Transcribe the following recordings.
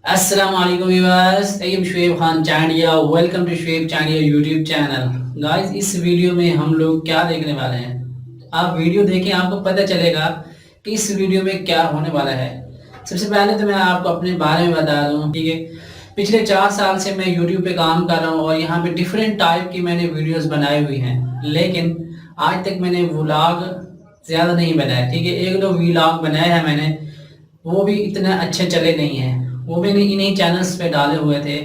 अस्सलाम वालेकुम viewers, I am Shoaib Khan Chandia. Welcome to Shoaib Chandia YouTube channel. Guys, इस वीडियो में हम लोग क्या देखने वाले हैं, आप वीडियो देखें, आपको पता चलेगा कि इस वीडियो में क्या होने वाला है। सबसे पहले तो मैं आपको अपने बारे में बता दूं, ठीक है। पिछले 4 साल से मैं यूट्यूब पे काम कर रहा हूँ और यहाँ पे डिफरेंट टाइप की मैंने वीडियोस बनाई हुई हैं, लेकिन आज तक मैंने व्लॉग ज़्यादा नहीं बनाया, ठीक है। एक दो व्लॉग बनाए हैं मैंने, वो भी इतने अच्छे चले नहीं हैं, वो मैंने इन्हीं चैनल्स पे डाले हुए थे।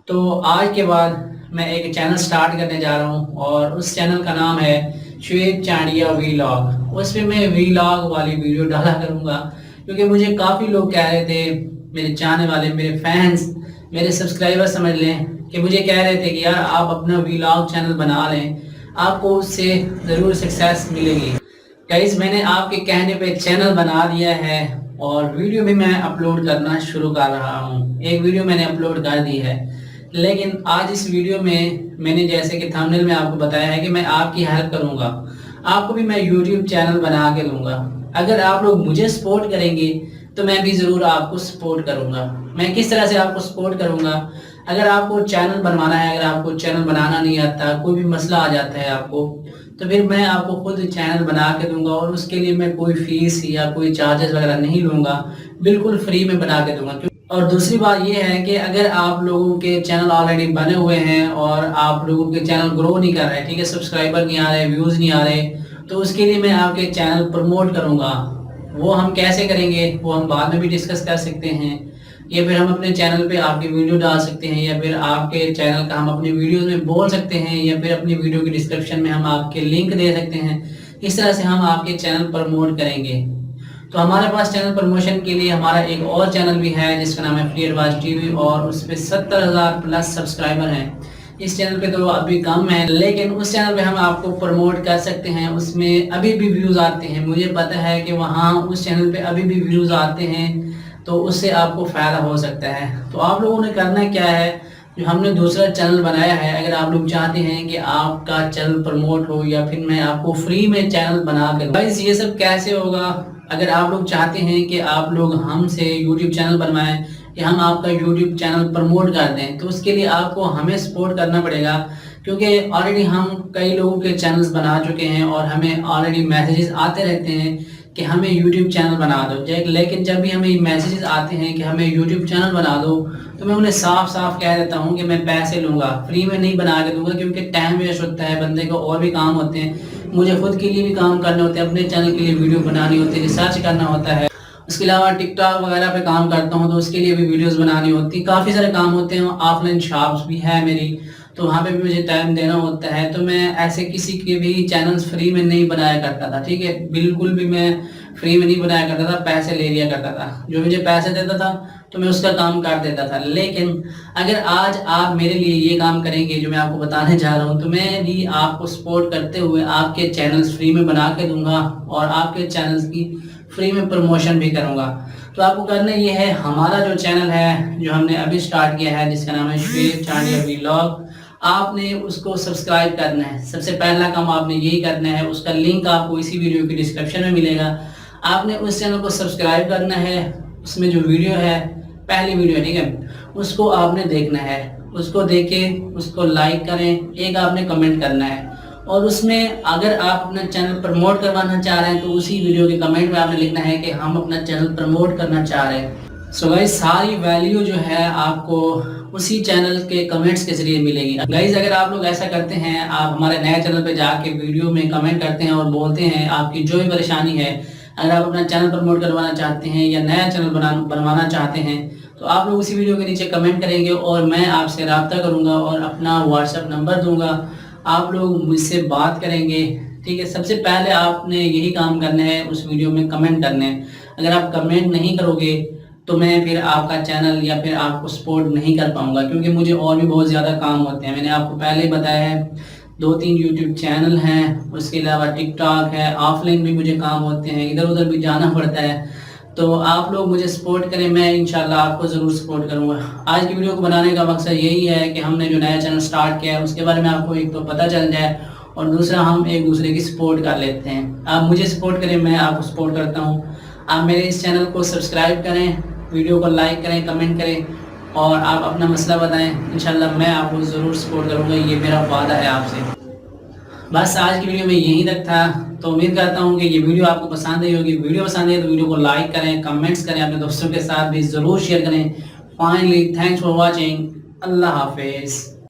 तो आज के बाद मैं एक चैनल स्टार्ट करने जा रहा हूँ और उस चैनल का नाम है शोएब चांडिया व्लॉग। उस पर मैं व्लॉग वाली वीडियो डाला करूँगा, क्योंकि मुझे काफ़ी लोग कह रहे थे, मेरे चाहने वाले, मेरे फैंस, मेरे सब्सक्राइबर समझ लें, कि मुझे कह रहे थे कि यार आप अपना व्लॉग चैनल बना लें, आपको उससे ज़रूर सक्सेस मिलेगी। गाइस, मैंने आपके कहने पे चैनल बना दिया है और वीडियो भी मैं अपलोड करना शुरू कर रहा हूँ। एक वीडियो मैंने अपलोड कर दी है, लेकिन आज इस वीडियो में मैंने जैसे कि थंबनेल में आपको बताया है कि मैं आपकी हेल्प करूँगा, आपको भी मैं यूट्यूब चैनल बना के दूंगा। अगर आप लोग मुझे सपोर्ट करेंगे तो मैं भी ज़रूर आपको सपोर्ट करूँगा। मैं किस तरह से आपको सपोर्ट करूँगा, अगर आपको चैनल बनवाना है, अगर आपको चैनल बनाना नहीं आता, कोई भी मसला आ जाता है आपको, तो फिर मैं आपको खुद चैनल बना के दूंगा और उसके लिए मैं कोई फीस या कोई चार्जेस वगैरह नहीं लूँगा, बिल्कुल फ्री में बना के दूंगा। और दूसरी बात ये है कि अगर आप लोगों के चैनल ऑलरेडी बने हुए हैं और आप लोगों के चैनल ग्रो नहीं कर रहे, ठीक है, सब्सक्राइबर नहीं आ रहे, व्यूज़ नहीं आ रहे, तो उसके लिए मैं आपके चैनल प्रमोट करूँगा। वो हम कैसे करेंगे वो हम बाद में भी डिस्कस कर सकते हैं, या फिर हम अपने चैनल पे आपकी वीडियो डाल सकते हैं, या फिर आपके चैनल का हम अपनी वीडियोस में बोल सकते हैं, या फिर अपनी वीडियो की डिस्क्रिप्शन में हम आपके लिंक दे सकते हैं। इस तरह से हम आपके चैनल प्रमोट करेंगे। तो हमारे पास चैनल प्रमोशन के लिए हमारा एक और चैनल भी है जिसका नाम है फ्री एडवाइस टीवी, और उस पर 70,000 प्लस सब्सक्राइबर हैं। इस चैनल पे तो अभी कम है, लेकिन उस चैनल पे हम आपको प्रमोट कर सकते हैं। उसमें अभी भी व्यूज़ आते हैं, मुझे पता है कि वहाँ उस चैनल पे अभी भी व्यूज़ आते हैं, तो उससे आपको फ़ायदा हो सकता है। तो आप लोगों ने करना क्या है, जो हमने दूसरा चैनल बनाया है, अगर आप लोग चाहते हैं कि आपका चैनल प्रमोट हो या फिर मैं आपको फ्री में चैनल बना के दूँ। गाइस, ये सब कैसे होगा, अगर आप लोग चाहते हैं कि आप लोग हमसे यूट्यूब चैनल बनवाएं या हम आपका यूट्यूब चैनल प्रमोट कर दें, तो उसके लिए आपको हमें सपोर्ट करना पड़ेगा, क्योंकि ऑलरेडी हम कई लोगों के चैनल्स बना चुके हैं और हमें ऑलरेडी मैसेजेस आते रहते हैं कि हमें यूट्यूब चैनल बना दो। लेकिन जब भी हमें मैसेजेस आते हैं कि हमें यूट्यूब चैनल बना दो, तो मैं उन्हें साफ साफ कह देता हूं कि मैं पैसे लूँगा, फ्री में नहीं बना के दूंगा, क्योंकि टाइम वेस्ट होता है, बंदे को और भी काम होते हैं, मुझे खुद के लिए भी काम करने होते हैं, अपने चैनल के लिए वीडियो बनानी होती है, रिसर्च करना होता है। उसके अलावा टिकटॉक वगैरह पे काम करता हूँ, तो उसके लिए भी वीडियोस बनानी होती, काफ़ी सारे काम होते हैं। ऑफलाइन शॉप्स भी है मेरी, तो वहाँ पे भी मुझे टाइम देना होता है। तो मैं ऐसे किसी के भी चैनल्स फ्री में नहीं बनाया करता था, ठीक है, बिल्कुल भी मैं फ्री में नहीं बनाया करता था, पैसे ले लिया करता था। जो मुझे पैसे देता था तो मैं उसका काम कर देता था। लेकिन अगर आज आप मेरे लिए ये काम करेंगे जो मैं आपको बताने जा रहा हूँ, तो मैं भी आपको सपोर्ट करते हुए आपके चैनल्स फ्री में बना के दूंगा और आपके चैनल्स की फ्री में प्रमोशन भी करूँगा। तो आपको करना ये है, हमारा जो चैनल है जो हमने अभी स्टार्ट किया है, जिसका नाम है शोएब चांडिया व्लॉग, आपने उसको सब्सक्राइब करना है। सबसे पहला काम आपने यही करना है, उसका लिंक आपको इसी वीडियो की डिस्क्रिप्शन में मिलेगा। आपने उस चैनल को सब्सक्राइब करना है, उसमें जो वीडियो है, पहली वीडियो है, ठीक है, उसको आपने देखना है, उसको देखे उसको लाइक करें, एक आपने कमेंट करना है, और उसमें अगर आप अपना चैनल प्रमोट करवाना चाह रहे हैं तो उसी वीडियो के कमेंट में आपने लिखना है कि हम अपना चैनल प्रमोट करना चाह रहे हैं। सो गाइस, सारी वैल्यू जो है आपको उसी चैनल के कमेंट्स के जरिए मिलेगी। गाइस, अगर आप लोग ऐसा करते हैं, आप हमारे नए चैनल पे जाके वीडियो में कमेंट करते हैं और बोलते हैं आपकी जो भी परेशानी है, अगर आप अपना चैनल प्रमोट करवाना चाहते हैं या नया चैनल बनवाना चाहते हैं, तो आप लोग उसी वीडियो के नीचे कमेंट करेंगे और मैं आपसे रब्ता करूँगा और अपना व्हाट्सएप नंबर दूंगा, आप लोग मुझसे बात करेंगे, ठीक है। सबसे पहले आपने यही काम करना है, उस वीडियो में कमेंट करने हैं। अगर आप कमेंट नहीं करोगे तो मैं फिर आपका चैनल या फिर आपको सपोर्ट नहीं कर पाऊंगा, क्योंकि मुझे और भी बहुत ज़्यादा काम होते हैं। मैंने आपको पहले ही बताया है, 2-3 यूट्यूब चैनल हैं, उसके अलावा टिकटॉक है, ऑफलाइन भी मुझे काम होते हैं, इधर उधर भी जाना पड़ता है। तो आप लोग मुझे सपोर्ट करें, मैं इंशाल्लाह आपको ज़रूर सपोर्ट करूँगा। आज की वीडियो को बनाने का मकसद यही है कि हमने जो नया चैनल स्टार्ट किया है उसके बारे में आपको एक तो पता चल जाए, और दूसरा हम एक दूसरे की सपोर्ट कर लेते हैं। आप मुझे सपोर्ट करें, मैं आपको सपोर्ट करता हूँ। आप मेरे इस चैनल को सब्सक्राइब करें, वीडियो को लाइक करें, कमेंट करें اور آپ اپنا مسئلہ بتائیں، انشاءاللہ میں آپ کو ضرور سپورٹ کروں گا، یہ میرا وعدہ ہے آپ سے۔ بس آج کی ویڈیو میں یہی تک تھا، تو امید کرتا ہوں کہ یہ ویڈیو آپ کو پسند آئی ہوگی۔ ویڈیو پسند آئی تو ویڈیو کو لائک کریں، کمنٹس کریں، اپنے دوستوں کے ساتھ بھی ضرور شیئر کریں۔ فائنلی تھینکس فار واچنگ، اللہ حافظ۔